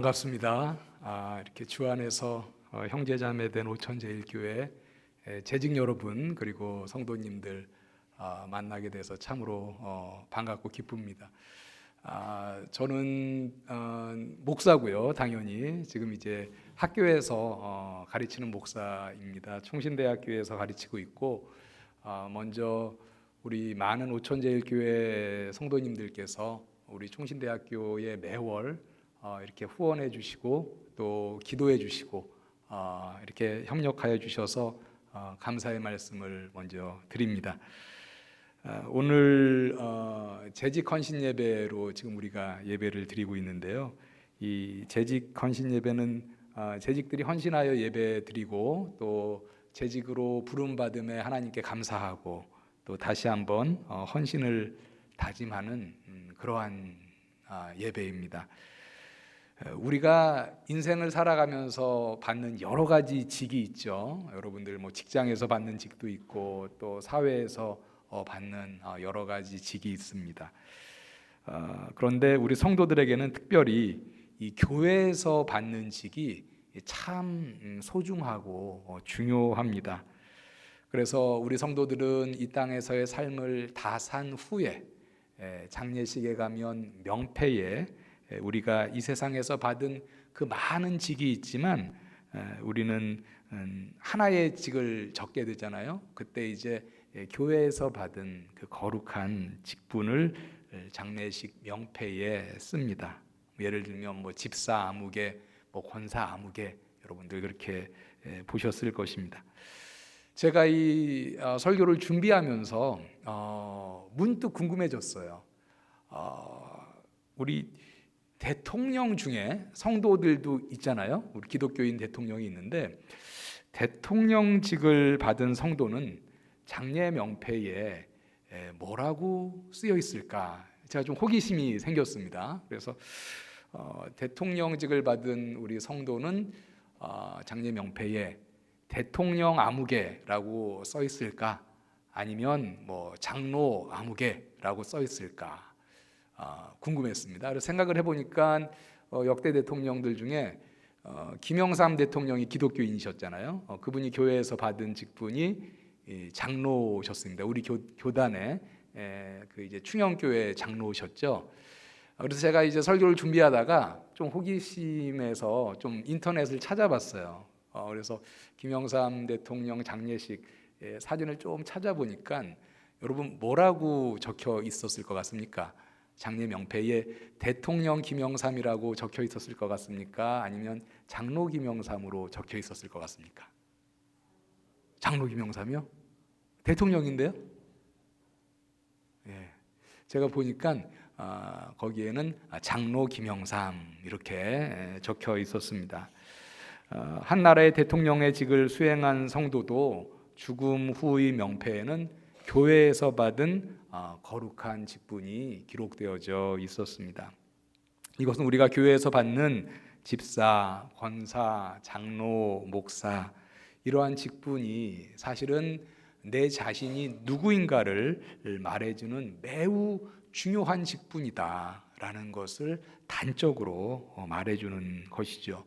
반갑습니다. 이렇게 주 안에서 형제자매된 오천제일교회 재직 여러분 그리고 성도님들 만나게 돼서 참으로 반갑고 기쁩니다. 저는 목사고요. 당연히 지금 이제 학교에서 가르치는 목사입니다. 충신대학교에서 가르치고 있고 먼저 우리 많은 오천제일교회 성도님들께서 우리 충신대학교에 매월 이렇게 후원해 주시고 또 기도해 주시고 이렇게 협력하여 주셔서 감사의 말씀을 먼저 드립니다. 오늘 재직 헌신 예배로 지금 우리가 예배를 드리고 있는데요. 이 재직 헌신 예배는 재직들이 헌신하여 예배 드리고 또 재직으로 부름 받음에 하나님께 감사하고 또 다시 한번 헌신을 다짐하는 그러한 예배입니다. 우리가 인생을 살아가면서 받는 여러 가지 직이 있죠. 여러분들 뭐 직장에서 받는 직도 있고 또 사회에서 받는 여러 가지 직이 있습니다. 그런데 우리 성도들에게는 특별히 이 교회에서 받는 직이 참 소중하고 중요합니다. 그래서 우리 성도들은 이 땅에서의 삶을 다 산 후에 장례식에 가면 명패에 우리가 이 세상에서 받은 그 많은 직이 있지만 우리는 하나의 직을 적게 되잖아요. 그때 이제 교회에서 받은 그 거룩한 직분을 장례식 명패에 씁니다. 예를 들면 뭐 집사 아무개, 뭐 권사 아무개, 여러분들 그렇게 보셨을 것입니다. 제가 이 설교를 준비하면서 문득 궁금해졌어요. 우리 대통령 중에 성도들도 있잖아요. 우리 기독교인 대통령이 있는데 대통령직을 받은 성도는 장례 명패에 뭐라고 쓰여 있을까? 제가 좀 호기심이 생겼습니다. 그래서 대통령직을 받은 우리 성도는 장례 명패에 대통령 아무개라고 써 있을까? 아니면 뭐 장로 아무개라고 써 있을까? 궁금했습니다. 그래서 생각을 해보니까 역대 대통령들 중에 김영삼 대통령이 기독교인이셨잖아요. 그분이 교회에서 받은 직분이 장로셨습니다. 우리 교단의 그 이제 충영교회 장로셨죠. 그래서 제가 이제 설교를 준비하다가 좀 호기심에서 좀 인터넷을 찾아봤어요. 그래서 김영삼 대통령 장례식 사진을 좀 찾아보니까 여러분 뭐라고 적혀 있었을 것 같습니까? 장례 명패에 대통령 김영삼이라고 적혀 있었을 것 같습니까? 아니면 장로 김영삼으로 적혀 있었을 것 같습니까? 장로 김영삼이요? 대통령인데요? 예. 제가 보니까 거기에는 장로 김영삼 이렇게 적혀 있었습니다. 한 나라의 대통령의 직을 수행한 성도도 죽음 후의 명패에는 교회에서 받은 거룩한 직분이 기록되어져 있었습니다. 이것은 우리가 교회에서 받는 집사, 권사, 장로, 목사 이러한 직분이 사실은 내 자신이 누구인가를 말해주는 매우 중요한 직분이다라는 것을 단적으로 말해주는 것이죠.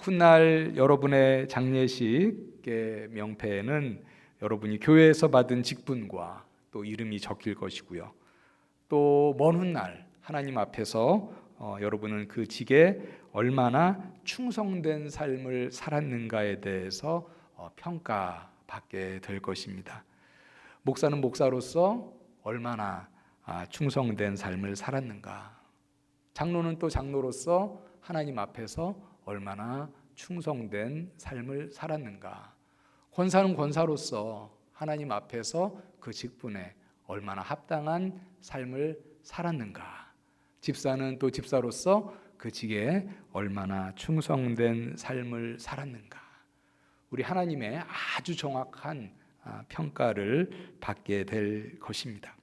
훗날 여러분의 장례식의 명패에는 여러분이 교회에서 받은 직분과 또 이름이 적힐 것이고요. 또 먼 훗날 하나님 앞에서 여러분은 그 직에 얼마나 충성된 삶을 살았는가에 대해서 평가받게 될 것입니다. 목사는 목사로서 얼마나 충성된 삶을 살았는가, 장로는 또 장로로서 하나님 앞에서 얼마나 충성된 삶을 살았는가, 권사는 권사로서 하나님 앞에서 그 직분에 얼마나 합당한 삶을 살았는가, 집사는 또 집사로서 그 직에 얼마나 충성된 삶을 살았는가, 우리 하나님의 아주 정확한 평가를 받게 될 것입니다.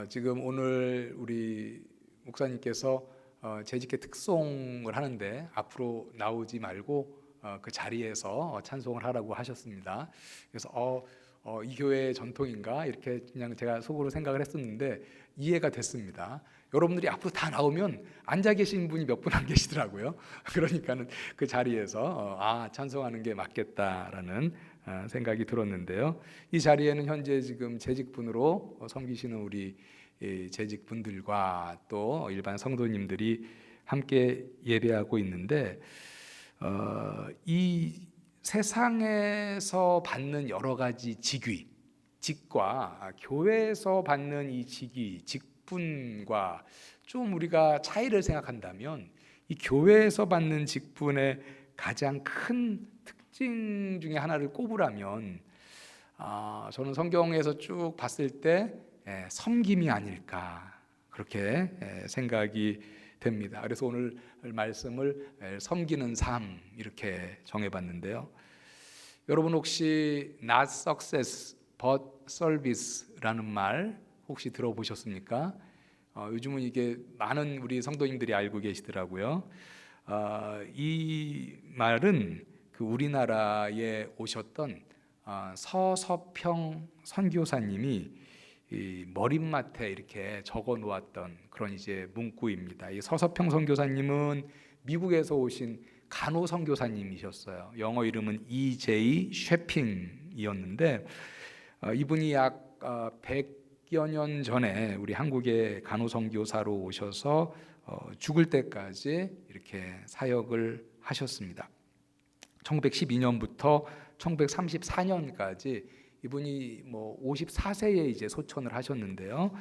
지금 오늘 우리 목사님께서 재직회 특송을 하는데 앞으로 나오지 말고 그 자리에서 찬송을 하라고 하셨습니다. 그래서 이 교회의 전통인가 이렇게 그냥 제가 속으로 생각을 했었는데 이해가 됐습니다. 여러분들이 앞으로 다 나오면 앉아 계신 분이 몇 분 안 계시더라고요. 그러니까는 그 자리에서 찬송하는 게 맞겠다라는 생각이 들었는데요. 이 자리에는 현재 지금 재직분으로 섬기시는 우리 재직분들과 또 일반 성도님들이 함께 예배하고 있는데 이 세상에서 받는 여러 가지 직과 교회에서 받는 이 직분과 좀 우리가 차이를 생각한다면 이 교회에서 받는 직분의 가장 큰 특징 중에 하나를 꼽으라면 저는 성경에서 쭉 봤을 때 섬김이 아닐까 그렇게 생각이 됩니다. 그래서 오늘 말씀을 섬기는 삶 이렇게 정해봤는데요. 여러분 혹시 not success but service라는 말 혹시 들어보셨습니까? 요즘은 이게 많은 우리 성도님들이 알고 계시더라고요. 이 말은 그 우리나라에 오셨던 서서평 선교사님이 이 머릿맡에 이렇게 적어 놓았던 그런 이제 문구입니다. 이 서서평 선교사님은 미국에서 오신 간호 선교사님이셨어요. 영어 이름은 E.J. 쉐핑이었는데 이분이 약 100여 년 전에 우리 한국의 간호 선교사로 오셔서 죽을 때까지 이렇게 사역을 하셨습니다. 1912년부터 1934년까지 이분이 54세에 이제 소천을 하셨는데요.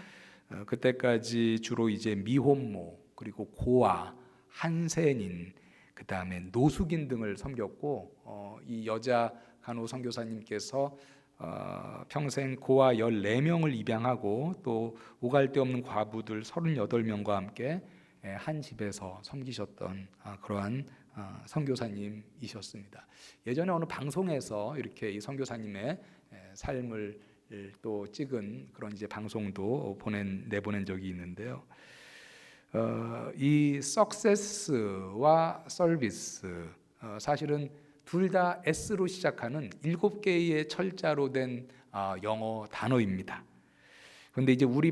그때까지 주로 이제 미혼모 그리고 고아, 한센인, 그 다음에 노숙인 등을 섬겼고 이 여자 간호 선교사님께서 평생 고아 14명을 입양하고 또 오갈 데 없는 과부들 38명과 함께 한 집에서 섬기셨던 그러한 선교사님이셨습니다. 예전에 어느 방송에서 이렇게 이 선교사님의 삶을 또 찍은 그런 이제 방송도 내보낸 적이 있는데요. 이 success와 service 사실은 둘 다 S로 시작하는 7개의 철자로 된 영어 단어입니다. 그런데 이제 우리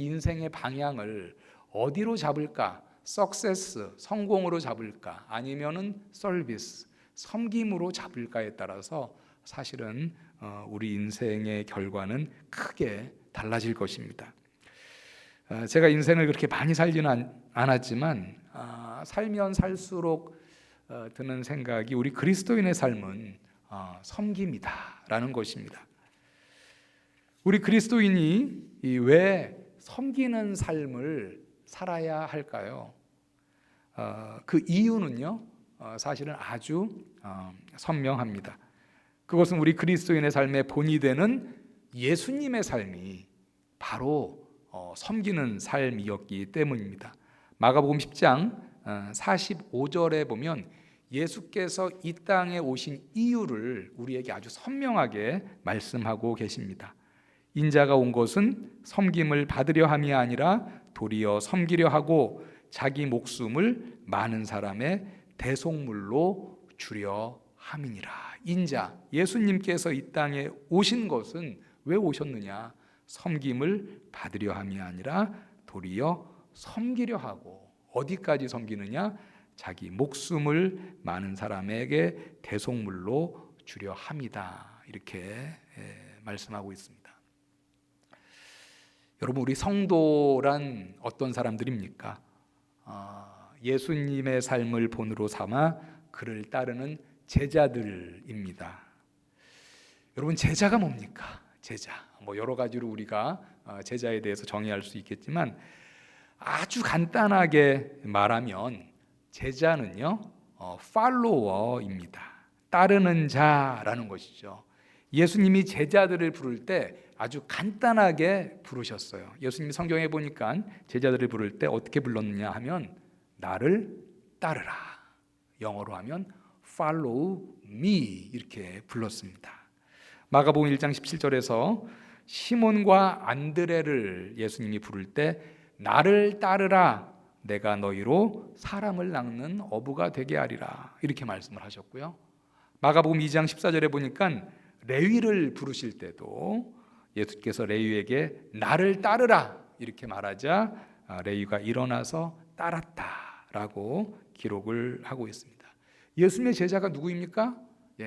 인생의 방향을 어디로 잡을까? success, 성공으로 잡을까? 아니면은 service, 섬김으로 잡을까에 따라서 사실은 우리 인생의 결과는 크게 달라질 것입니다. 제가 인생을 그렇게 많이 살지는 않았지만 살면 살수록 드는 생각이 우리 그리스도인의 삶은 섬김이다라는 것입니다. 우리 그리스도인이 왜 섬기는 삶을 살아야 할까요? 그 이유는요, 사실은 아주 선명합니다. 그것은 우리 그리스도인의 삶의 본이 되는 예수님의 삶이 바로 섬기는 삶이었기 때문입니다. 마가복음 10장 45절에 보면 예수께서 이 땅에 오신 이유를 우리에게 아주 선명하게 말씀하고 계십니다. 인자가 온 것은 섬김을 받으려 함이 아니라 도리어 섬기려 하고 자기 목숨을 많은 사람의 대속물로 주려 함이니라. 인자, 예수님께서 이 땅에 오신 것은 왜 오셨느냐? 섬김을 받으려 함이 아니라 도리어 섬기려 하고, 어디까지 섬기느냐? 자기 목숨을 많은 사람에게 대속물로 주려 함이다. 이렇게 말씀하고 있습니다. 여러분, 우리 성도란 어떤 사람들입니까? 예수님의 삶을 본으로 삼아 그를 따르는 제자들입니다. 여러분, 제자가 뭡니까? 제자. 여러 가지로 우리가 제자에 대해서 정의할 수 있겠지만 아주 간단하게 말하면 제자는요, 팔로워입니다. 따르는 자라는 것이죠. 예수님이 제자들을 부를 때 아주 간단하게 부르셨어요. 예수님이 성경에 보니까 제자들을 부를 때 어떻게 불렀느냐 하면 나를 따르라. 영어로 하면 follow me 이렇게 불렀습니다. 마가복음 1장 17절에서 시몬과 안드레를 예수님이 부를 때 나를 따르라. 내가 너희로 사람을 낚는 어부가 되게 하리라. 이렇게 말씀을 하셨고요. 마가복음 2장 14절에 보니까 레위를 부르실 때도 예수께서 레위에게 나를 따르라 이렇게 말하자 레위가 일어나서 따랐다라고 기록을 하고 있습니다. 예수님의 제자가 누구입니까?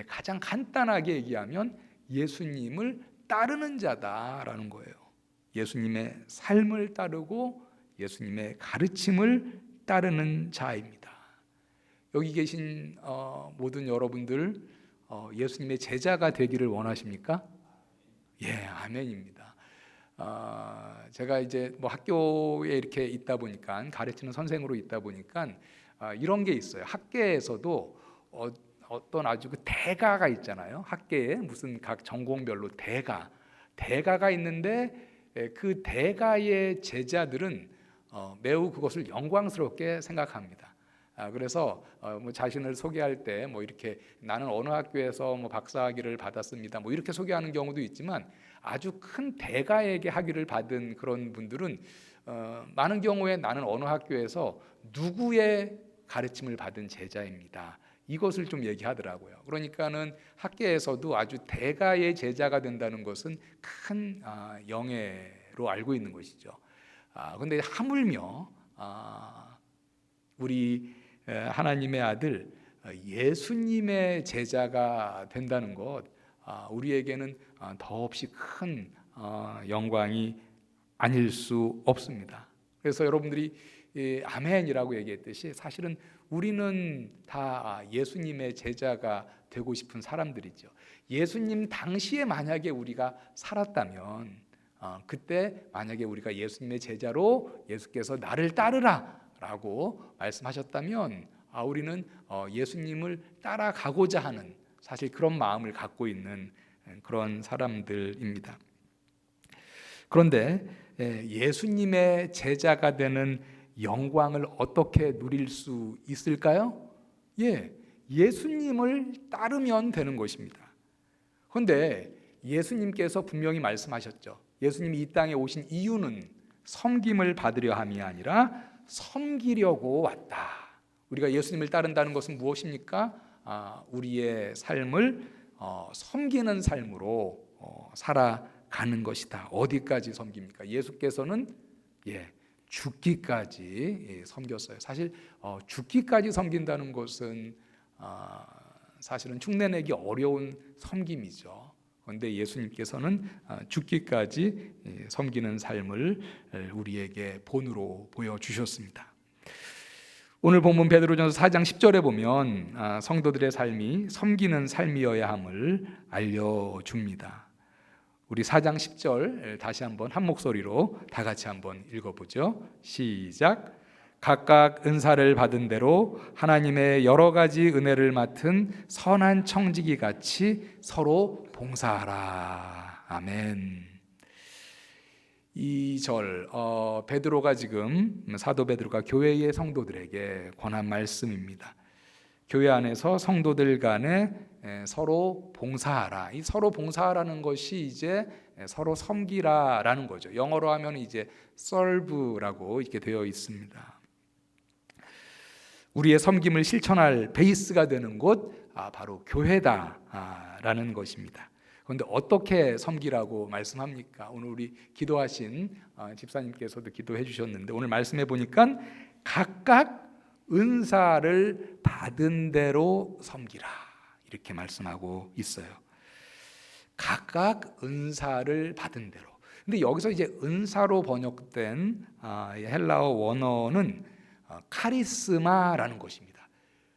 가장 간단하게 얘기하면 예수님을 따르는 자다라는 거예요. 예수님의 삶을 따르고 예수님의 가르침을 따르는 자입니다. 여기 계신 모든 여러분들 예수님의 제자가 되기를 원하십니까? 아멘입니다. 제가 이제 뭐 학교에 이렇게 있다 보니까 가르치는 선생으로 있다 보니까 이런 게 있어요. 학계에서도 어떤 아주 그 대가가 있잖아요. 학계에 무슨 각 전공별로 대가가 있는데 그 대가의 제자들은 매우 그것을 영광스럽게 생각합니다. 그래서 뭐 자신을 소개할 때 뭐 이렇게 나는 어느 학교에서 뭐 박사학위를 받았습니다. 뭐 이렇게 소개하는 경우도 있지만 아주 큰 대가에게 학위를 받은 그런 분들은 많은 경우에 나는 어느 학교에서 누구의 가르침을 받은 제자입니다. 이것을 좀 얘기하더라고요. 그러니까는 학계에서도 아주 대가의 제자가 된다는 것은 큰 영예로 알고 있는 것이죠. 그런데 하물며 우리 하나님의 아들 예수님의 제자가 된다는 것, 우리에게는 더없이 큰 영광이 아닐 수 없습니다. 그래서 여러분들이 아멘이라고 얘기했듯이 사실은 우리는 다 예수님의 제자가 되고 싶은 사람들이죠. 예수님 당시에 만약에 우리가 살았다면 그때 만약에 우리가 예수님의 제자로 예수께서 나를 따르라 라고 말씀하셨다면 우리는 예수님을 따라가고자 하는 사실 그런 마음을 갖고 있는 그런 사람들입니다. 그런데 예수님의 제자가 되는 영광을 어떻게 누릴 수 있을까요? 예수님을 따르면 되는 것입니다. 그런데 예수님께서 분명히 말씀하셨죠. 예수님이 이 땅에 오신 이유는 섬김을 받으려 함이 아니라 섬기려고 왔다. 우리가 예수님을 따른다는 것은 무엇입니까? 우리의 삶을 섬기는 삶으로 살아가는 것이다. 어디까지 섬깁니까? 예수께서는 죽기까지 섬겼어요. 사실 죽기까지 섬긴다는 것은 사실은 흉내내기 어려운 섬김이죠. 그런데 예수님께서는 죽기까지 섬기는 삶을 우리에게 본으로 보여주셨습니다. 오늘 본문 베드로전서 4장 10절에 보면 성도들의 삶이 섬기는 삶이어야 함을 알려줍니다. 우리 4장 10절 다시 한번 한 목소리로 다 같이 한번 읽어보죠. 시작. 각각 은사를 받은 대로 하나님의 여러 가지 은혜를 맡은 선한 청지기 같이 서로 봉사하라. 아멘. 이 절 베드로가 지금 사도 베드로가 교회의 성도들에게 권한 말씀입니다. 교회 안에서 성도들 간에 서로 봉사하라. 이 서로 봉사하라는 것이 이제 서로 섬기라라는 거죠. 영어로 하면 이제 serve라고 이렇게 되어 있습니다. 우리의 섬김을 실천할 베이스가 되는 곳 바로 교회다라는 것입니다. 그런데 어떻게 섬기라고 말씀합니까? 오늘 우리 기도하신 집사님께서도 기도해 주셨는데 오늘 말씀해 보니까 각각 은사를 받은 대로 섬기라 이렇게 말씀하고 있어요. 각각 은사를 받은 대로. 근데 여기서 이제 은사로 번역된 헬라어 원어는 카리스마라는 것입니다.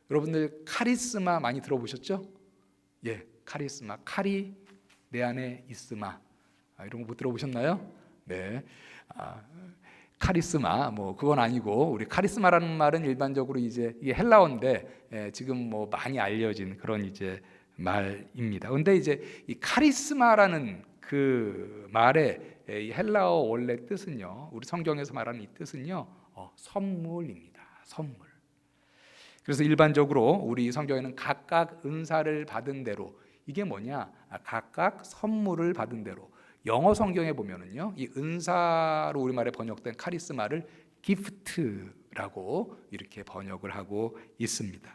여러분들 카리스마 많이 들어보셨죠? 카리스마, 카리 내 안에 있으마 이런 거 못 들어보셨나요? 네, 카리스마 뭐 그건 아니고 우리 카리스마라는 말은 일반적으로 이제 이게 헬라어인데 지금 뭐 많이 알려진 그런 이제 말입니다. 그런데 이제 이 카리스마라는 그 말의 이 헬라어 원래 뜻은요, 우리 성경에서 말하는 이 뜻은요, 선물입니다. 선물. 그래서 일반적으로 우리 성경에는 각각 은사를 받은 대로 이게 뭐냐? 각각 선물을 받은 대로. 영어 성경에 보면은요, 이 은사로 우리말에 번역된 카리스마를 기프트라고 이렇게 번역을 하고 있습니다.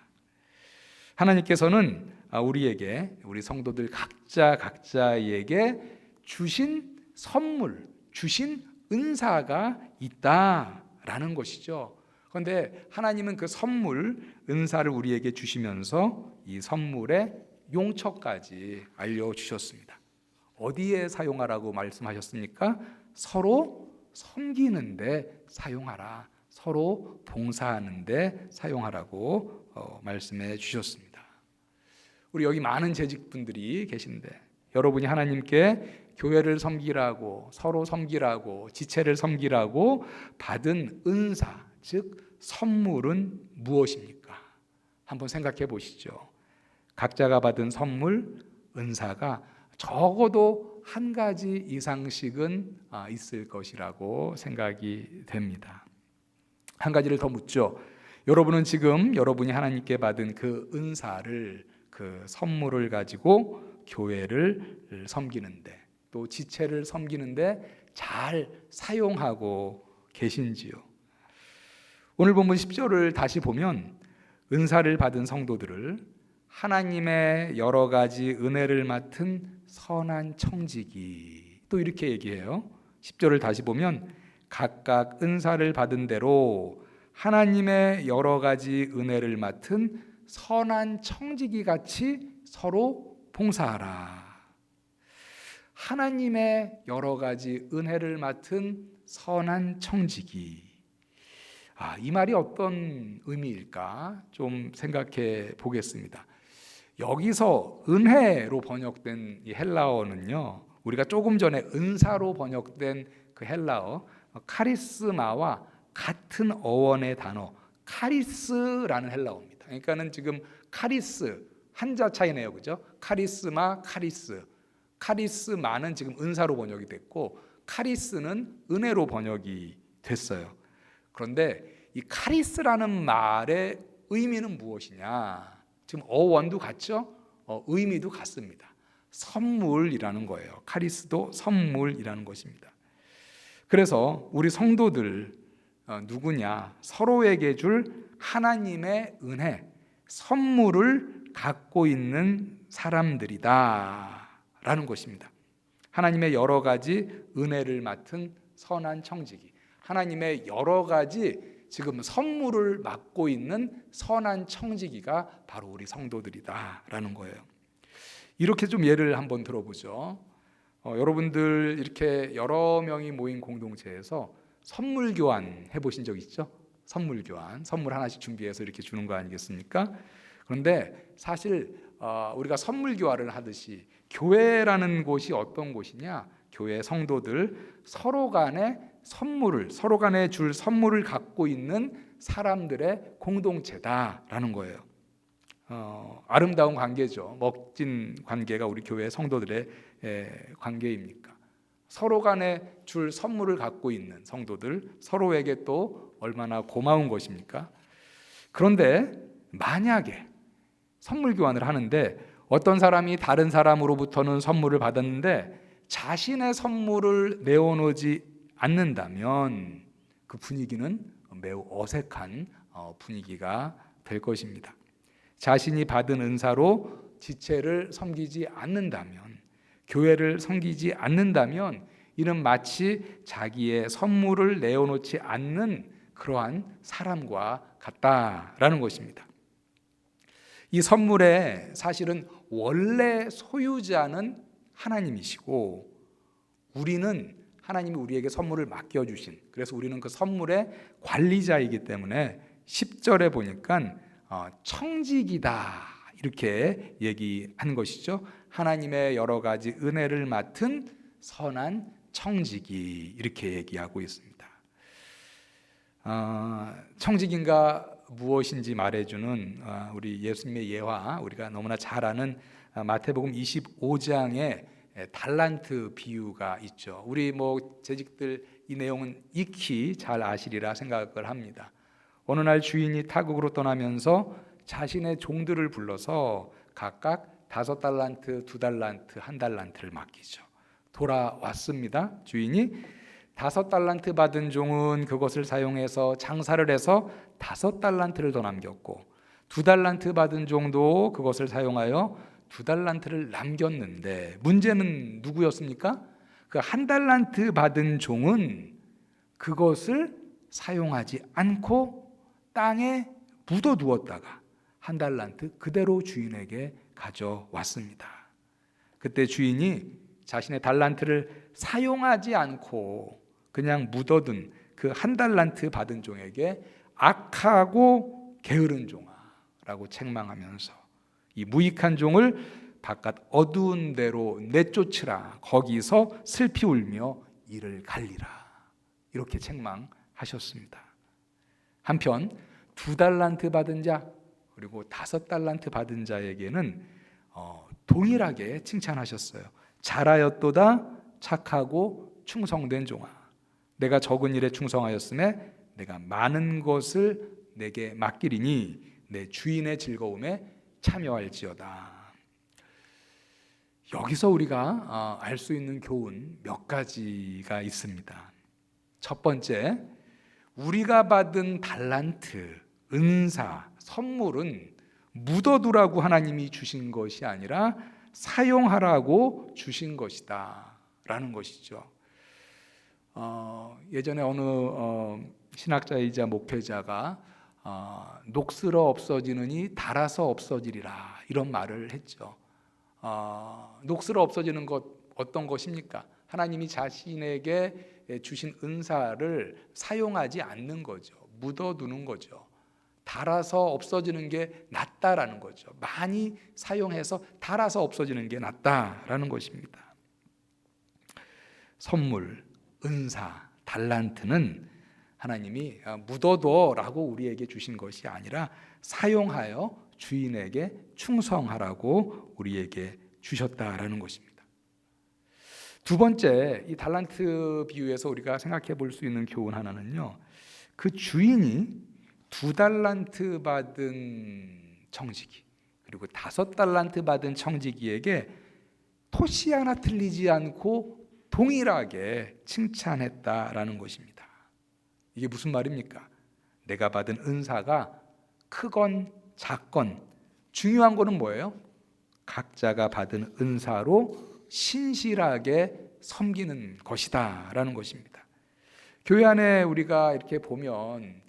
하나님께서는 우리에게, 우리 성도들 각자에게 주신 선물, 주신 은사가 있다라는 것이죠. 그런데 하나님은 그 선물, 은사를 우리에게 주시면서 이 선물의 용처까지 알려주셨습니다. 어디에 사용하라고 말씀하셨습니까? 서로 섬기는데 사용하라, 서로 봉사하는데 사용하라고 말씀해 주셨습니다. 우리 여기 많은 재직분들이 계신데 여러분이 하나님께 교회를 섬기라고, 서로 섬기라고, 지체를 섬기라고 받은 은사, 즉 선물은 무엇입니까? 한번 생각해 보시죠. 각자가 받은 선물, 은사가 적어도 한 가지 이상씩은 있을 것이라고 생각이 됩니다. 한 가지를 더 묻죠. 여러분은 지금 여러분이 하나님께 받은 그 은사를, 그 선물을 가지고 교회를 섬기는데, 또 지체를 섬기는데 잘 사용하고 계신지요? 오늘 본문 10절을 다시 보면 은사를 받은 성도들을 하나님의 여러 가지 은혜를 맡은 선한 청지기, 또 이렇게 얘기해요. 10절을 다시 보면 각각 은사를 받은 대로 하나님의 여러 가지 은혜를 맡은 선한 청지기 같이 서로 봉사하라. 하나님의 여러 가지 은혜를 맡은 선한 청지기. 이 말이 어떤 의미일까? 좀 생각해 보겠습니다. 여기서 은혜로 번역된 이 헬라어는요, 우리가 조금 전에 은사로 번역된 그 헬라어 카리스마와 같은 어원의 단어 카리스라는 헬라어입니다. 그러니까는 지금 카리스 한자 차이네요, 그죠? 카리스마, 카리스. 카리스마는 지금 은사로 번역이 됐고 카리스는 은혜로 번역이 됐어요. 그런데 이 카리스라는 말의 의미는 무엇이냐? 지금 어원도 같죠? 의미도 같습니다. 선물이라는 거예요. 카리스도 선물이라는 것입니다. 그래서 우리 성도들 누구냐? 서로에게 줄 하나님의 은혜, 선물을 갖고 있는 사람들이다 라는 것입니다. 하나님의 여러 가지 은혜를 맡은 선한 청지기, 하나님의 여러 가지 지금 선물을 맡고 있는 선한 청지기가 바로 우리 성도들이다 라는 거예요. 이렇게 좀 예를 한번 들어보죠. 여러분들 이렇게 여러 명이 모인 공동체에서 선물 교환 해보신 적 있죠? 선물 교환, 선물 하나씩 준비해서 이렇게 주는 거 아니겠습니까? 그런데 사실 우리가 선물 교환을 하듯이 교회라는 곳이 어떤 곳이냐? 교회 성도들 서로 간에 서로 간에 줄 선물을 갖고 있는 사람들의 공동체다라는 거예요. 아름다운 관계죠. 멋진 관계가 우리 교회 성도들의 관계입니까? 서로 간에 줄 선물을 갖고 있는 성도들, 서로에게 또 얼마나 고마운 것입니까? 그런데 만약에 선물 교환을 하는데 어떤 사람이 다른 사람으로부터는 선물을 받았는데 자신의 선물을 내어놓지 않는다면 그 분위기는 매우 어색한 분위기가 될 것입니다. 자신이 받은 은사로 지체를 섬기지 않는다면, 교회를 섬기지 않는다면 이는 마치 자기의 선물을 내어놓지 않는 그러한 사람과 같다라는 것입니다. 이 선물의 사실은 원래 소유자는 하나님이시고 우리는 하나님이 우리에게 선물을 맡겨주신, 그래서 우리는 그 선물의 관리자이기 때문에 10절에 보니까 청지기다 이렇게 얘기한 것이죠. 하나님의 여러 가지 은혜를 맡은 선한 청지기 이렇게 얘기하고 있습니다. 청지기인가 무엇인지 말해주는 우리 예수님의 예화, 우리가 너무나 잘 아는 마태복음 25장의 달란트 비유가 있죠. 우리 재직들 이 내용은 익히 잘 아시리라 생각을 합니다. 어느 날 주인이 타국으로 떠나면서 자신의 종들을 불러서 각각 5달란트, 2달란트, 1달란트를 맡기죠. 돌아왔습니다. 주인이 5달란트 받은 종은 그것을 사용해서 장사를 해서 5달란트를 더 남겼고 2달란트 받은 종도 그것을 사용하여 2달란트를 남겼는데, 문제는 누구였습니까? 그 1달란트 받은 종은 그것을 사용하지 않고 땅에 묻어두었다가 1달란트 그대로 주인에게 가져왔습니다. 그때 주인이 자신의 달란트를 사용하지 않고 그냥 묻어둔 그 1달란트 받은 종에게 악하고 게으른 종아라고 책망하면서 이 무익한 종을 바깥 어두운 데로 내쫓으라, 거기서 슬피 울며 이를 갈리라, 이렇게 책망하셨습니다. 한편 2달란트 받은 자 그리고 5달란트 받은 자에게는 동일하게 칭찬하셨어요. 잘하였도다 착하고 충성된 종아, 내가 적은 일에 충성하였음에 내가 많은 것을 내게 맡기리니 내 주인의 즐거움에 참여할지어다. 여기서 우리가 알 수 있는 교훈 몇 가지가 있습니다. 첫 번째, 우리가 받은 달란트, 은사, 선물은 묻어두라고 하나님이 주신 것이 아니라 사용하라고 주신 것이다 라는 것이죠. 예전에 어느 신학자이자 목회자가 녹슬어 없어지느니 닳아서 없어지리라, 이런 말을 했죠. 녹슬어 없어지는 것, 어떤 것입니까? 하나님이 자신에게 주신 은사를 사용하지 않는 거죠. 묻어두는 거죠. 닳아서 없어지는 게 낫다라는 거죠. 많이 사용해서 닳아서 없어지는 게 낫다라는 것입니다. 선물, 은사, 달란트는 하나님이 묻어둬라고 우리에게 주신 것이 아니라 사용하여 주인에게 충성하라고 우리에게 주셨다라는 것입니다. 두 번째, 이 달란트 비유에서 우리가 생각해 볼 수 있는 교훈 하나는요, 그 주인이 2달란트 받은 청지기 그리고 5달란트 받은 청지기에게 토시 하나 틀리지 않고 동일하게 칭찬했다라는 것입니다. 이게 무슨 말입니까? 내가 받은 은사가 크건 작건 중요한 거는 뭐예요? 각자가 받은 은사로 신실하게 섬기는 것이다 라는 것입니다. 교회 안에 우리가 이렇게 보면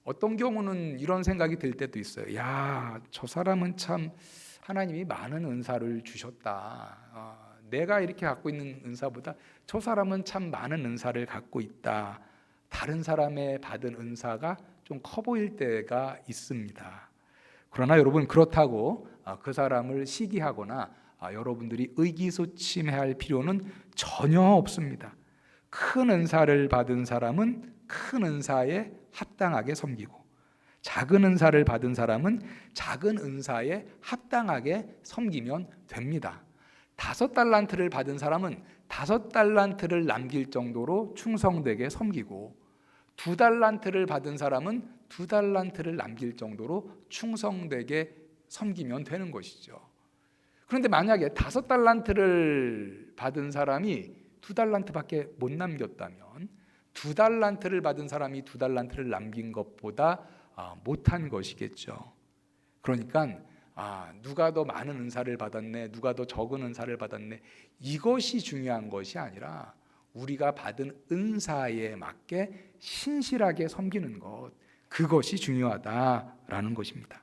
어떤 경우는 이런 생각이 들 때도 있어요. 야, 저 사람은 참 하나님이 많은 은사를 주셨다. 내가 이렇게 갖고 있는 은사보다 저 사람은 참 많은 은사를 갖고 있다. 다른 사람의 받은 은사가 좀 커 보일 때가 있습니다. 그러나 여러분, 그렇다고 그 사람을 시기하거나 여러분들이 의기소침해야 할 필요는 전혀 없습니다. 큰 은사를 받은 사람은 큰 은사에 합당하게 섬기고, 작은 은사를 받은 사람은 작은 은사에 합당하게 섬기면 됩니다. 5달란트를 받은 사람은 5달란트를 남길 정도로 충성되게 섬기고, 2달란트를 받은 사람은 2달란트를 남길 정도로 충성되게 섬기면 되는 것이죠. 그런데 만약에 5달란트를 받은 사람이 2달란트밖에 못 남겼다면 2달란트를 받은 사람이 2달란트를 남긴 것보다 못한 것이겠죠. 그러니까 누가 더 많은 은사를 받았네, 누가 더 적은 은사를 받았네, 이것이 중요한 것이 아니라 우리가 받은 은사에 맞게 신실하게 섬기는 것, 그것이 중요하다라는 것입니다.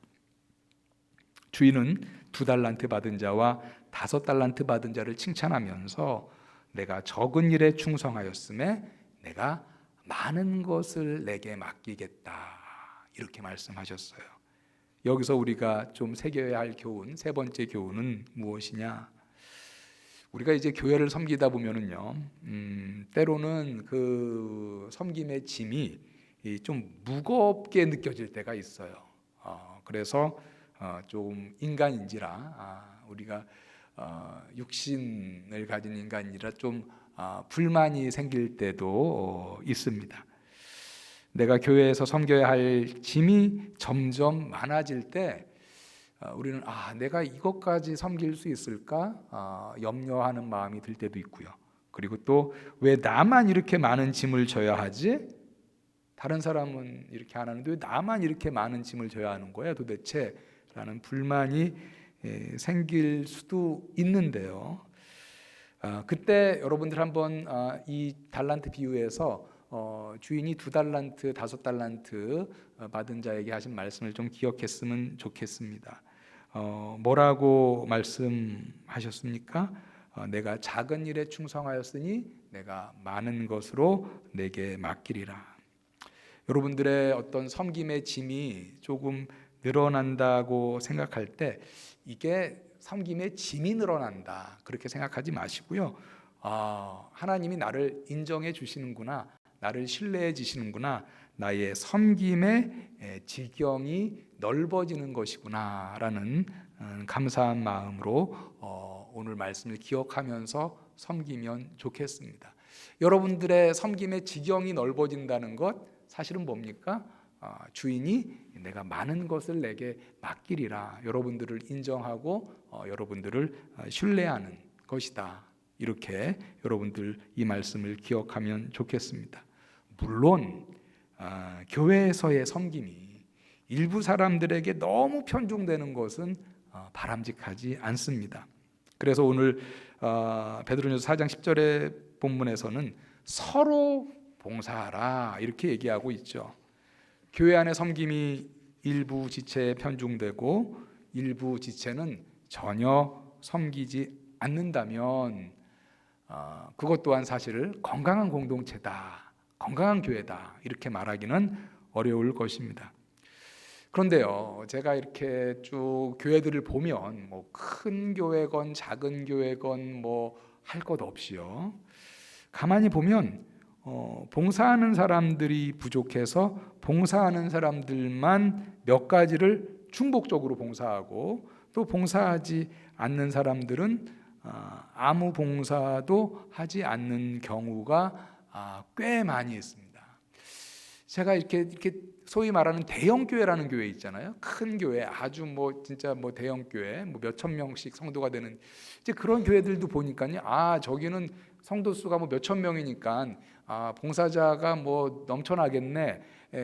주인은 2달란트 받은 자와 5달란트 받은 자를 칭찬하면서 내가 적은 일에 충성하였음에 내가 많은 것을 내게 맡기겠다, 이렇게 말씀하셨어요. 여기서 우리가 좀 새겨야 할 교훈, 세 번째 교훈은 무엇이냐? 우리가 이제 교회를 섬기다 보면은요, 때로는 그 섬김의 짐이 좀 무겁게 느껴질 때가 있어요. 그래서 좀 인간인지라 우리가 육신을 가진 인간이라 좀 불만이 생길 때도 있습니다. 내가 교회에서 섬겨야 할 짐이 점점 많아질 때 우리는 내가 이것까지 섬길 수 있을까 염려하는 마음이 들 때도 있고요. 그리고 또 왜 나만 이렇게 많은 짐을 져야 하지? 다른 사람은 이렇게 안 하는데 왜 나만 이렇게 많은 짐을 져야 하는 거야 도대체? 라는 불만이 생길 수도 있는데요. 그때 여러분들 한번 이 달란트 비유에서 주인이 2달란트, 5달란트 받은 자에게 하신 말씀을 좀 기억했으면 좋겠습니다. 뭐라고 말씀하셨습니까? 내가 작은 일에 충성하였으니 내가 많은 것으로 내게 맡기리라. 여러분들의 어떤 섬김의 짐이 조금 늘어난다고 생각할 때 이게 섬김의 짐이 늘어난다 그렇게 생각하지 마시고요. 하나님이 나를 인정해 주시는구나, 나를 신뢰해 주시는구나, 나의 섬김의 지경이 넓어지는 것이구나 라는 감사한 마음으로 오늘 말씀을 기억하면서 섬기면 좋겠습니다. 여러분들의 섬김의 지경이 넓어진다는 것 사실은 뭡니까? 주인이 내가 많은 것을 내게 맡기리라, 여러분들을 인정하고 여러분들을 신뢰하는 것이다. 이렇게 여러분들 이 말씀을 기억하면 좋겠습니다. 물론 교회에서의 섬김이 일부 사람들에게 너무 편중되는 것은 바람직하지 않습니다. 그래서 오늘 베드로전서 4장 10절의 본문에서는 서로 봉사하라 이렇게 얘기하고 있죠. 교회 안의 섬김이 일부 지체에 편중되고 일부 지체는 전혀 섬기지 않는다면 그것 또한 사실 건강한 공동체다, 건강한 교회다 이렇게 말하기는 어려울 것입니다. 그런데요, 제가 이렇게 쭉 교회들을 보면 뭐 큰 교회건 작은 교회건 뭐 할 것 없이요, 가만히 보면 봉사하는 사람들이 부족해서 봉사하는 사람들만 몇 가지를 중복적으로 봉사하고, 또 봉사하지 않는 사람들은 아무 봉사도 하지 않는 경우가 꽤 많이 있습니다. 제가 이렇게 소위 말하는 대형 교회라는 교회 있잖아요. 큰 교회, 아주 뭐 진짜 뭐 대형 교회, 뭐 몇천 명씩 성도가 되는 이제 그런 교회들도 보니까요, 저기는 성도 수가 뭐 몇천 명이니까 봉사자가 뭐 넘쳐나겠네,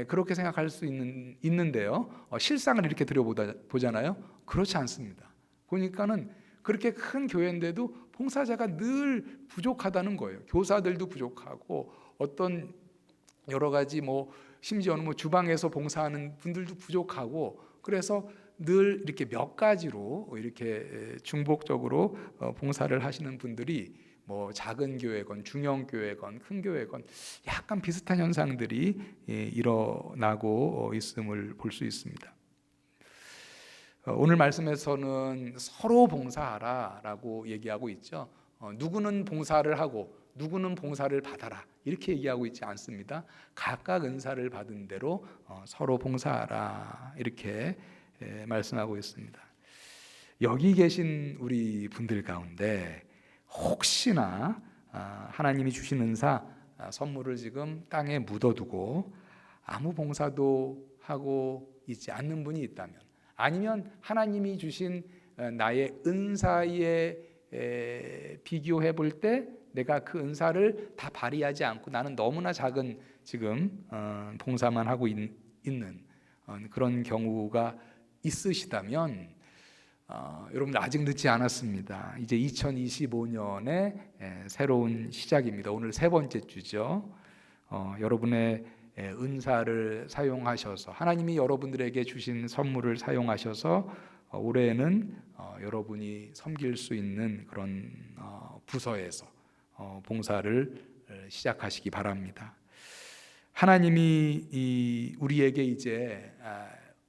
그렇게 생각할 수 있는데요. 실상을 이렇게 들여보잖아요. 그렇지 않습니다. 보니까는 그렇게 큰 교회인데도 봉사자가 늘 부족하다는 거예요. 교사들도 부족하고 어떤 여러 가지 뭐 심지어는 뭐 주방에서 봉사하는 분들도 부족하고, 그래서 늘 이렇게 몇 가지로 이렇게 중복적으로 봉사를 하시는 분들이 뭐 작은 교회건 중형 교회건 큰 교회건 약간 비슷한 현상들이 일어나고 있음을 볼 수 있습니다. 오늘 말씀에서는 서로 봉사하라라고 얘기하고 있죠. 누구는 봉사를 하고 누구는 봉사를 받아라 이렇게 얘기하고 있지 않습니다. 각각 은사를 받은 대로 서로 봉사하라 이렇게 말씀하고 있습니다. 여기 계신 우리 분들 가운데 혹시나 하나님이 주신 은사 선물을 지금 땅에 묻어두고 아무 봉사도 하고 있지 않는 분이 있다면, 아니면 하나님이 주신 나의 은사에 비교해 볼 때 내가 그 은사를 다 발휘하지 않고 나는 너무나 작은 지금 봉사만 하고 있는 그런 경우가 있으시다면 여러분들 아직 늦지 않았습니다. 이제 2025년의 새로운 시작입니다. 오늘 세 번째 주죠. 여러분의 은사를 사용하셔서 하나님이 여러분들에게 주신 선물을 사용하셔서 올해는 여러분이 섬길 수 있는 그런 부서에서 봉사를 시작하시기 바랍니다. 하나님이 우리에게 이제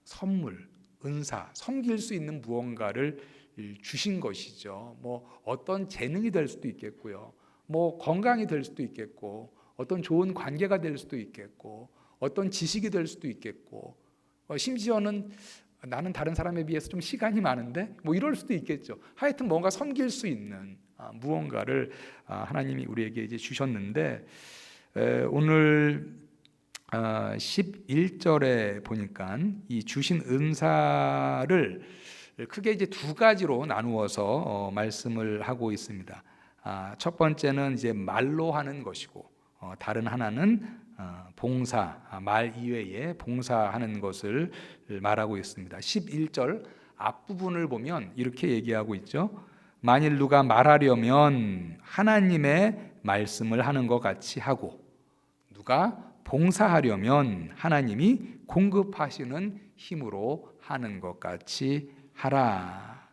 선물, 은사, 섬길 수 있는 무언가를 주신 것이죠. 뭐 어떤 재능이 될 수도 있겠고요, 뭐 건강이 될 수도 있겠고, 어떤 좋은 관계가 될 수도 있겠고, 어떤 지식이 될 수도 있겠고, 심지어는 나는 다른 사람에 비해서 좀 시간이 많은데 뭐 이럴 수도 있겠죠. 하여튼 뭔가 섬길 수 있는 무언가를 하나님이 우리에게 이제 주셨는데, 오늘 11절에 보니까 이 주신 은사를 크게 이제 두 가지로 나누어서 말씀을 하고 있습니다. 첫 번째는 이제 말로 하는 것이고, 다른 하나는 봉사, 말 이외에 봉사하는 것을 말하고 있습니다. 11절 앞부분을 보면 이렇게 얘기하고 있죠. 만일 누가 말하려면 하나님의 말씀을 하는 것 같이 하고, 누가 봉사하려면 하나님이 공급하시는 힘으로 하는 것 같이 하라.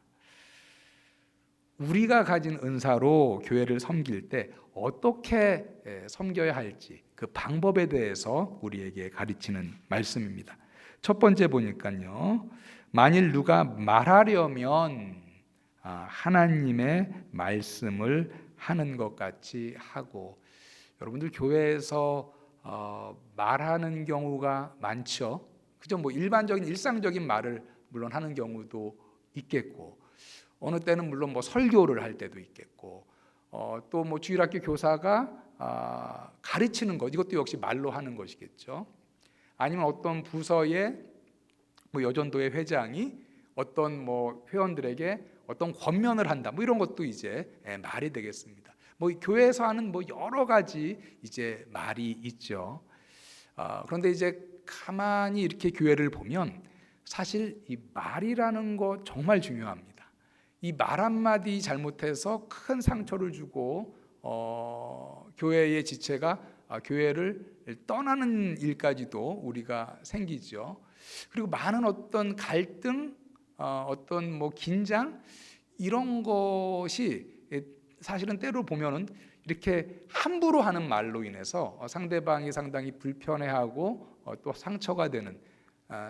우리가 가진 은사로 교회를 섬길 때 어떻게 섬겨야 할지 그 방법에 대해서 우리에게 가르치는 말씀입니다. 첫 번째 보니까요, 만일 누가 말하려면 하나님의 말씀을 하는 것 같이 하고, 여러분들 교회에서 말하는 경우가 많죠. 그죠? 뭐 일반적인 일상적인 말을 물론 하는 경우도 있겠고, 어느 때는 물론 뭐 설교를 할 때도 있겠고, 또 뭐 주일학교 교사가 가르치는 것, 이것도 역시 말로 하는 것이겠죠. 아니면 어떤 부서의 뭐 여전도의 회장이 어떤 뭐 회원들에게 어떤 권면을 한다, 뭐 이런 것도 이제 말이 되겠습니다. 뭐 교회에서 하는 뭐 여러 가지 이제 말이 있죠. 그런데 이제 가만히 이렇게 교회를 보면 사실 이 말이라는 거 정말 중요합니다. 이 말 한마디 잘못해서 큰 상처를 주고 교회의 지체가 교회를 떠나는 일까지도 우리가 생기죠. 그리고 많은 어떤 갈등, 어떤 뭐 긴장, 이런 것이 사실은 때로 보면은 이렇게 함부로 하는 말로 인해서 상대방이 상당히 불편해하고 또 상처가 되는,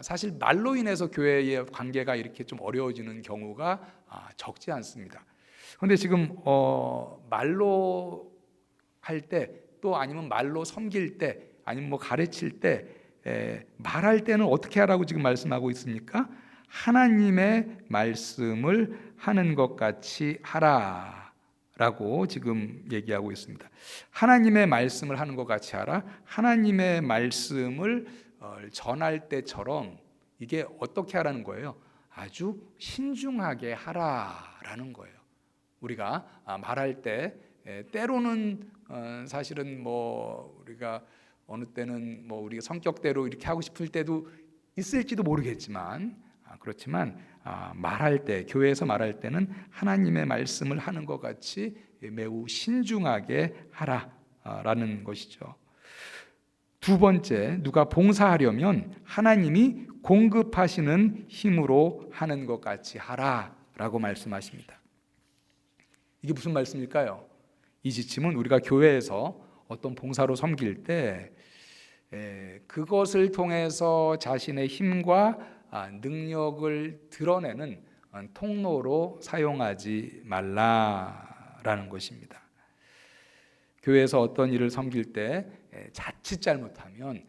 사실 말로 인해서 교회의 관계가 이렇게 좀 어려워지는 경우가 적지 않습니다. 그런데 지금 말로 할 때, 또 아니면 말로 섬길 때, 아니면 뭐 가르칠 때, 말할 때는 어떻게 하라고 지금 말씀하고 있습니까? 하나님의 말씀을 하는 것 같이 하라 라고 지금 얘기하고 있습니다. 하나님의 말씀을 하는 것 같이 하라. 하나님의 말씀을 전할 때처럼 이게 어떻게 하라는 거예요? 아주 신중하게 하라라는 거예요. 우리가 말할 때 때로는 사실은 뭐 우리가 어느 때는 뭐 우리가 성격대로 이렇게 하고 싶을 때도 있을지도 모르겠지만, 그렇지만 말할 때, 교회에서 말할 때는 하나님의 말씀을 하는 것 같이 매우 신중하게 하라라는 것이죠. 두 번째, 누가 봉사하려면 하나님이 공급하시는 힘으로 하는 것 같이 하라라고 말씀하십니다. 이게 무슨 말씀일까요? 이 지침은 우리가 교회에서 어떤 봉사로 섬길 때 그것을 통해서 자신의 힘과 능력을 드러내는 통로로 사용하지 말라라는 것입니다. 교회에서 어떤 일을 섬길 때 자칫 잘못하면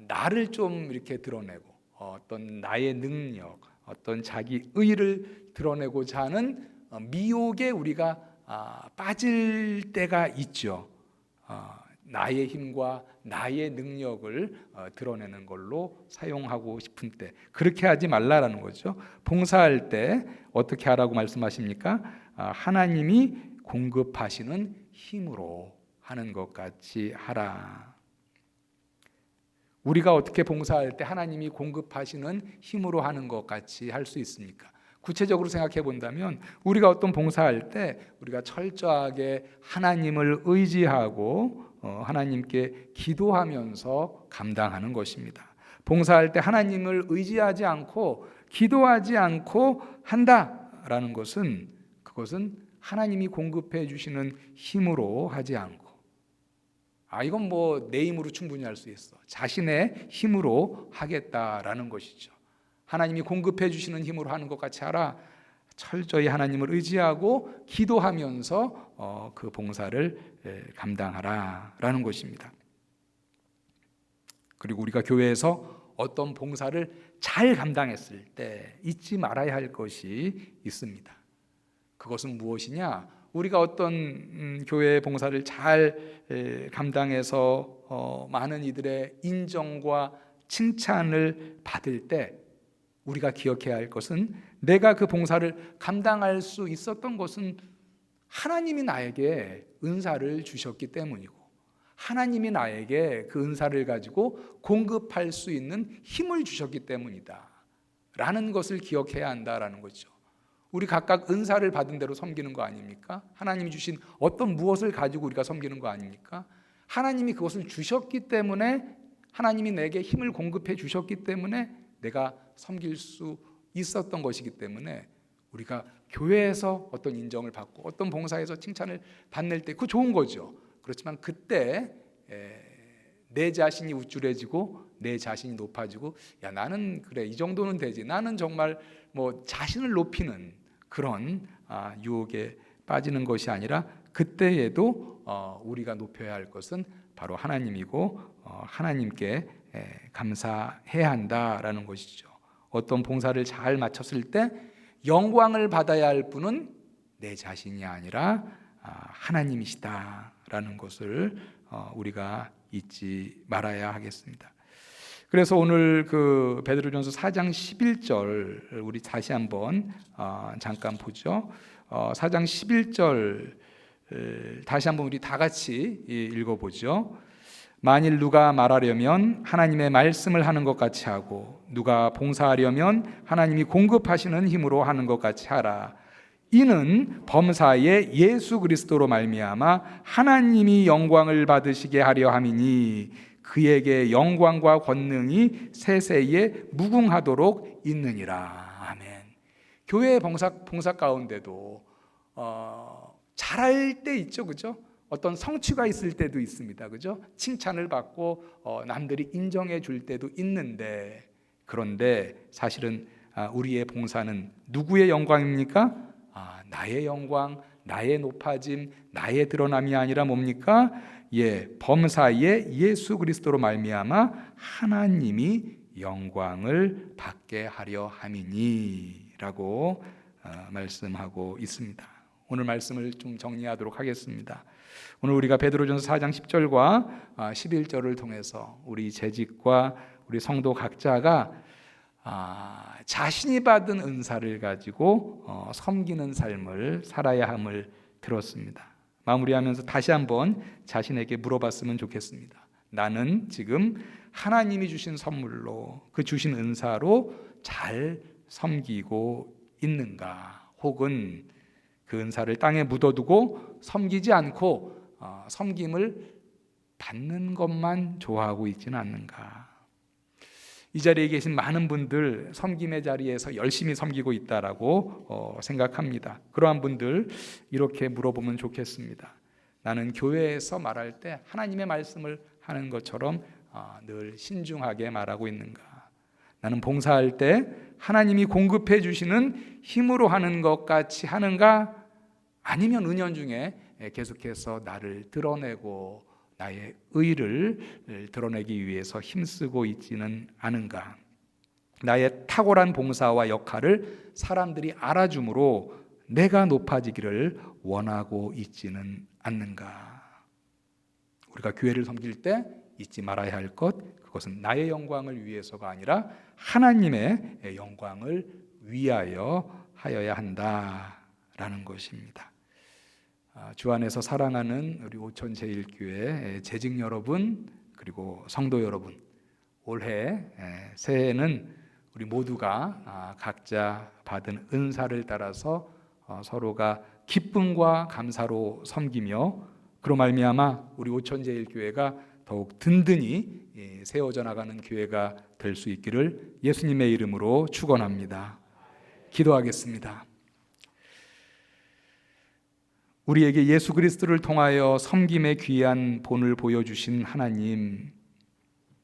나를 좀 이렇게 드러내고 어떤 나의 능력, 어떤 자기 의를 드러내고자 하는 미혹에 우리가 빠질 때가 있죠. 나의 힘과 나의 능력을 드러내는 걸로 사용하고 싶은 때, 그렇게 하지 말라라는 거죠. 봉사할 때 어떻게 하라고 말씀하십니까? 하나님이 공급하시는 힘으로 하는 것 같이 하라. 우리가 어떻게 봉사할 때 하나님이 공급하시는 힘으로 하는 것 같이 할 수 있습니까? 구체적으로 생각해 본다면 우리가 어떤 봉사할 때 우리가 철저하게 하나님을 의지하고 하나님께 기도하면서 감당하는 것입니다. 봉사할 때 하나님을 의지하지 않고 기도하지 않고 한다라는 것은, 그것은 하나님이 공급해 주시는 힘으로 하지 않고, 이건 뭐 내 힘으로 충분히 할 수 있어, 자신의 힘으로 하겠다라는 것이죠. 하나님이 공급해 주시는 힘으로 하는 것 같이 하라. 철저히 하나님을 의지하고 기도하면서 그 봉사를 감당하라라는 것입니다. 그리고 우리가 교회에서 어떤 봉사를 잘 감당했을 때 잊지 말아야 할 것이 있습니다. 그것은 무엇이냐? 우리가 어떤 교회 봉사를 잘 감당해서 많은 이들의 인정과 칭찬을 받을 때 우리가 기억해야 할 것은, 내가 그 봉사를 감당할 수 있었던 것은 하나님이 나에게 은사를 주셨기 때문이고, 하나님이 나에게 그 은사를 가지고 공급할 수 있는 힘을 주셨기 때문이다 라는 것을 기억해야 한다라는 거죠. 우리 각각 은사를 받은 대로 섬기는 거 아닙니까? 하나님이 주신 어떤 무엇을 가지고 우리가 섬기는 거 아닙니까? 하나님이 그것을 주셨기 때문에, 하나님이 내게 힘을 공급해 주셨기 때문에 내가 섬길 수 있었던 것이기 때문에, 우리가 교회에서 어떤 인정을 받고 어떤 봉사에서 칭찬을 받을 때 그거 좋은 거죠. 그렇지만 그때 내 자신이 우쭐해지고 내 자신이 높아지고, 야 나는 그래 이 정도는 되지, 나는 정말 뭐 자신을 높이는 그런 유혹에 빠지는 것이 아니라, 그때에도 우리가 높여야 할 것은 바로 하나님이고 하나님께 감사해야 한다라는 것이죠. 어떤 봉사를 잘 마쳤을 때 영광을 받아야 할 분은 내 자신이 아니라 하나님이시다라는 것을 우리가 잊지 말아야 하겠습니다. 그래서 오늘 그 베드로전서 4장 11절 우리 다시 한번 잠깐 보죠. 4장 11절 다시 한번 우리 다 같이 읽어보죠. 만일 누가 말하려면 하나님의 말씀을 하는 것 같이 하고, 누가 봉사하려면 하나님이 공급하시는 힘으로 하는 것 같이 하라. 이는 범사에 예수 그리스도로 말미암아 하나님이 영광을 받으시게 하려 함이니, 그에게 영광과 권능이 세세에 무궁하도록 있느니라. 아멘. 교회 봉사 가운데도 잘할 때 있죠, 그죠? 어떤 성취가 있을 때도 있습니다, 그죠? 칭찬을 받고 남들이 인정해 줄 때도 있는데, 그런데 사실은 우리의 봉사는 누구의 영광입니까? 나의 영광, 나의 높아짐, 나의 드러남이 아니라 뭡니까? 범사에 예수 그리스도로 말미암아 하나님이 영광을 받게 하려 함이니 라고 말씀하고 있습니다. 오늘 말씀을 좀 정리하도록 하겠습니다. 오늘 우리가 베드로전서 4장 10절과 11절을 통해서 우리 재직과 우리 성도 각자가 자신이 받은 은사를 가지고 섬기는 삶을 살아야 함을 들었습니다. 마무리하면서 다시 한번 자신에게 물어봤으면 좋겠습니다. 나는 지금 하나님이 주신 선물로, 그 주신 은사로 잘 섬기고 있는가? 혹은 그 은사를 땅에 묻어두고 섬기지 않고 섬김을 받는 것만 좋아하고 있지는 않는가? 이 자리에 계신 많은 분들 섬김의 자리에서 열심히 섬기고 있다라고 생각합니다. 그러한 분들 이렇게 물어보면 좋겠습니다. 나는 교회에서 말할 때 하나님의 말씀을 하는 것처럼 늘 신중하게 말하고 있는가? 나는 봉사할 때 하나님이 공급해 주시는 힘으로 하는 것 같이 하는가? 아니면 은연중에 계속해서 나를 드러내고 나의 의를 드러내기 위해서 힘쓰고 있지는 않은가? 나의 탁월한 봉사와 역할을 사람들이 알아줌으로 내가 높아지기를 원하고 있지는 않는가? 우리가 교회를 섬길 때 잊지 말아야 할 것, 그것은 나의 영광을 위해서가 아니라 하나님의 영광을 위하여 하여야 한다라는 것입니다. 주 안에서 사랑하는 우리 오천제일교회 재직 여러분, 그리고 성도 여러분, 올해 새해에는 우리 모두가 각자 받은 은사를 따라서 서로가 기쁨과 감사로 섬기며, 그로 말미암아 우리 오천제일교회가 더욱 든든히 세워져 나가는 교회가 될 수 있기를 예수님의 이름으로 축원합니다. 기도하겠습니다. 우리에게 예수 그리스도를 통하여 섬김의 귀한 본을 보여주신 하나님,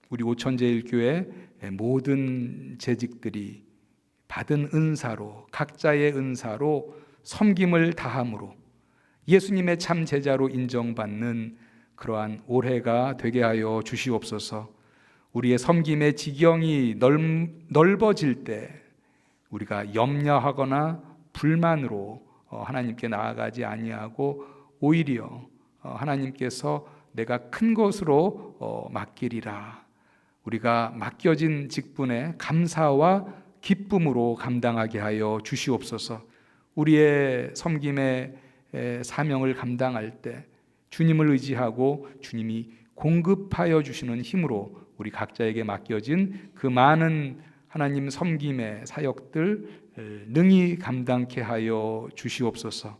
우리 오천제일교회 모든 재직들이 받은 은사로, 각자의 은사로 섬김을 다함으로 예수님의 참 제자로 인정받는 그러한 올해가 되게 하여 주시옵소서. 우리의 섬김의 지경이 넓어질 때 우리가 염려하거나 불만으로 하나님께 나아가지 아니하고, 오히려 하나님께서 내가 큰 것으로 맡기리라, 우리가 맡겨진 직분에 감사와 기쁨으로 감당하게 하여 주시옵소서. 우리의 섬김의 사명을 감당할 때 주님을 의지하고 주님이 공급하여 주시는 힘으로 우리 각자에게 맡겨진 그 많은 하나님 섬김의 사역들 능히 감당케 하여 주시옵소서.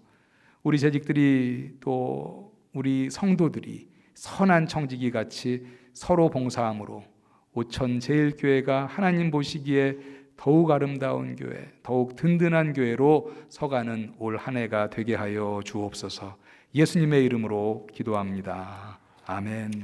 우리 재직들이 또 우리 성도들이 선한 청지기 같이 서로 봉사함으로 오천제일교회가 하나님 보시기에 더욱 아름다운 교회, 더욱 든든한 교회로 서가는 올 한 해가 되게 하여 주옵소서. 예수님의 이름으로 기도합니다. 아멘.